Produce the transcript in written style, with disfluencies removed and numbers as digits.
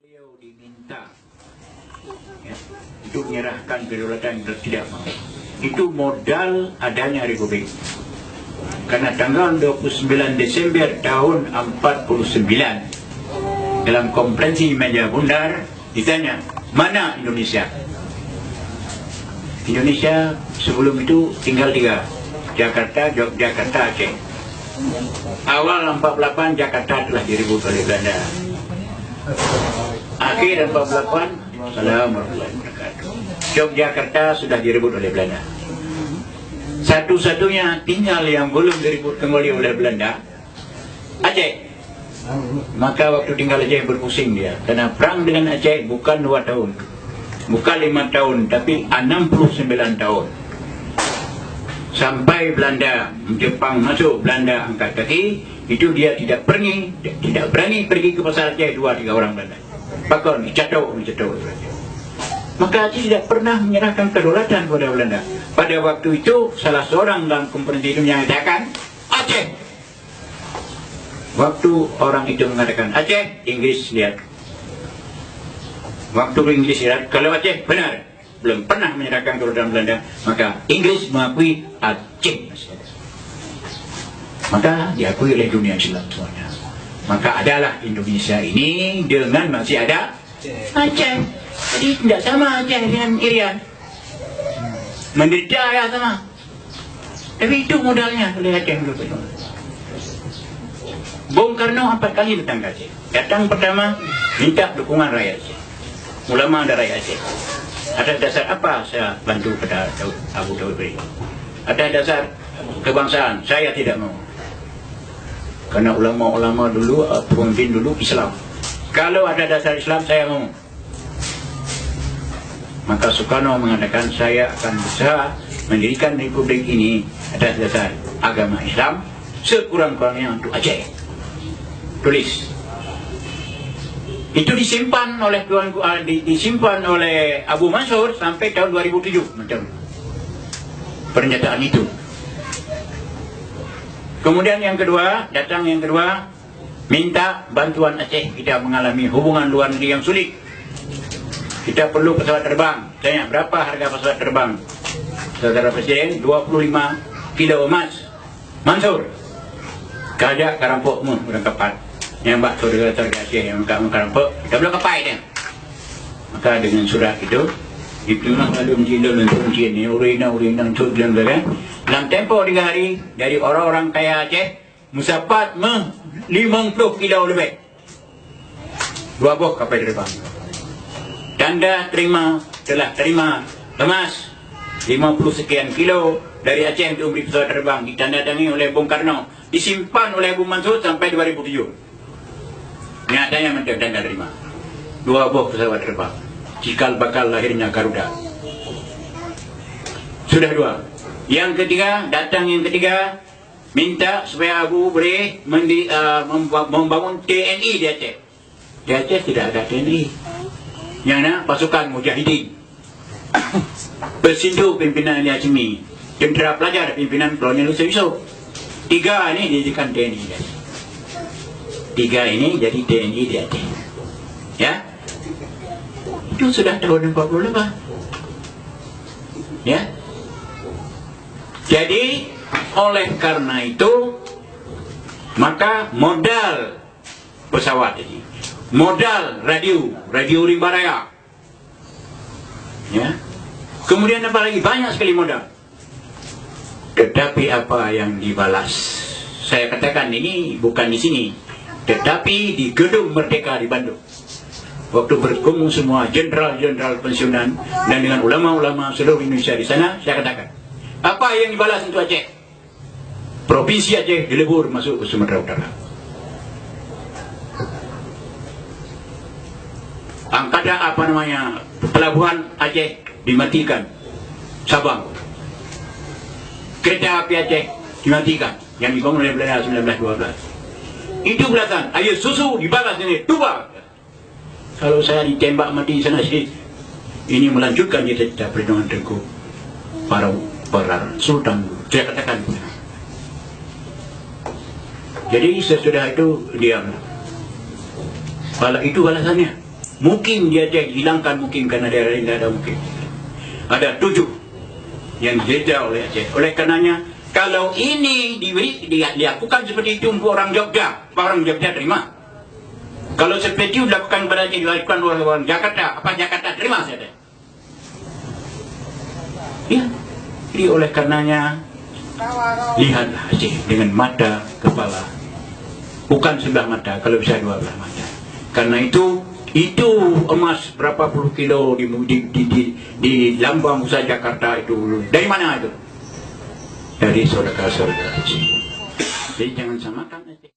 Beliau diminta untuk menyerahkan kedaulatan dan tidak mau. Itu modal adanya Republik. Karena tanggal 29 Desember tahun 49 dalam konferensi meja bundar ditanya, mana Indonesia? Indonesia sebelum itu tinggal 3, Jakarta, Yogyakarta, Aceh. Awal 48 Jakarta telah direbut oleh Belanda. Akhir 48, Assalamualaikum warahmatullahi wabarakatuh, Yogyakarta sudah direbut oleh Belanda. Satu-satunya tinggal yang belum direbut kembali oleh Belanda, Aceh. Maka waktu tinggal Aceh berpusing dia, karena perang dengan Aceh bukan 2 tahun, bukan 5 tahun, tapi 69 tahun. Sampai Belanda, Jepang masuk, Belanda angkat kaki, itu dia tidak berani pergi ke pasar Aceh 2-3 orang Belanda. Pakon, dicatok. Maka Aceh tidak pernah menyerahkan kedaulatan kepada Belanda. Pada waktu itu, salah seorang dalam konferensi itu menyatakan, Aceh. Waktu orang itu mengatakan Aceh, Inggris lihat. Waktu Inggris lihat, kalau Aceh benar, belum pernah menyerahkan kedaulatan Belanda, maka Inggris mengakui Aceh masih ada. Maka diakui oleh dunia Islam semuanya. Maka adalah Indonesia ini dengan masih ada Aceh. Jadi tidak sama Aceh dengan Irian. Menderita ya sama. Tapi itu modalnya oleh Aceh dulu. Bung Karno 4 kali datang ke Aceh. Datang pertama minta dukungan rakyat Aceh, ulama dan rakyat Aceh. Ada dasar apa saya bantu pada Abu Dawud beri? Ada dasar kebangsaan, saya tidak mau. Karena ulama-ulama dulu, pemimpin dulu Islam. Kalau ada dasar Islam, saya mau. Maka Soekarno mengatakan, saya akan berusaha mendirikan Republik ini atas dasar agama Islam, sekurang-kurangnya untuk Aceh. Tulis. Itu disimpan oleh Abu Mansur sampai tahun 2007 macam pernyataan itu. Kemudian yang kedua, minta bantuan Aceh. Kita mengalami hubungan luar negeri yang sulit. Kita perlu pesawat terbang. Tanya, berapa harga pesawat terbang? Saudara Presiden, 25 kilo emas. Mansur, kajak karampokmu udah kapat. Yang bak saudara Aceh yang karampok, kita belum kapai dia. Maka dengan surat itu, itulah lalu mencindul ini, urina untuk bilang kan. Dalam tempoh 3 hari, dari orang-orang kaya Aceh, musapat 50 kilo lebih. 2 buah kapal terbang. Tanda telah terima emas 50 sekian kilo dari Aceh untuk beli pesawat terbang, ditandatangani oleh Bung Karno, disimpan oleh Abu Mansur sampai 2007. Nyatanya menteri tanda terima 2 buah pesawat terbang, cikal bakal lahirnya Garuda. Sudah 2. Yang ketiga, minta supaya Abu boleh membangun TNI di Aceh. Di Aceh tidak ada TNI. Yang ada pasukan mujahidin. Persindu pimpinan Ali Hashimi, tentera pelajar pimpinan Kolonel Yusuf. 3 ini dijadikan TNI di Aceh. 3 ini jadi TNI di Aceh. Ya, itu sudah tahun 40 lebih. Ya. Jadi oleh karena itu, maka modal pesawat ini, modal radio rimba raya, ya. Kemudian apa lagi? Banyak sekali modal. Tetapi apa yang dibalas? Saya katakan ini bukan di sini, tetapi di Gedung Merdeka di Bandung. Waktu berkumpul semua jenderal-jenderal pensiunan dan dengan ulama-ulama seluruh Indonesia di sana, saya katakan, apa yang dibalas untuk Aceh? Provinsi Aceh dilebur masuk ke Sumatera Utara. Angkatan pelabuhan Aceh dimatikan, Sabang. Kereta api Aceh dimatikan, yang dibangun oleh Belanda 1912. Itu belasan. Air susu dibalas ini Tuba. Kalau saya ditembak mati sana sini, ini melanjutkan cita-cita perjuangan Tengku para Sultan. Saya katakan. Jadi sesudah itu diam. Kalau itu balasannya. Mukim dia hilangkan mukim karena daerah ini tidak ada mukim. Ada 7 yang dijajah oleh Aceh. Oleh karenanya, kalau ini dilakukan seperti itu untuk orang Jogja terima. Kalau seperti itu dilakukan kepada Aceh, dilakukan oleh orang Jakarta, apa Jakarta terima saja. Ya, jadi oleh karenanya lihatlah Aceh dengan mata kepala, bukan sebelah mata, kalau bisa 2 belah mata. Karena itu emas berapa puluh kilo di lambang Bursa Jakarta itu dari mana itu? Dari saudara-saudara Aceh. Jadi jangan samakan Aceh.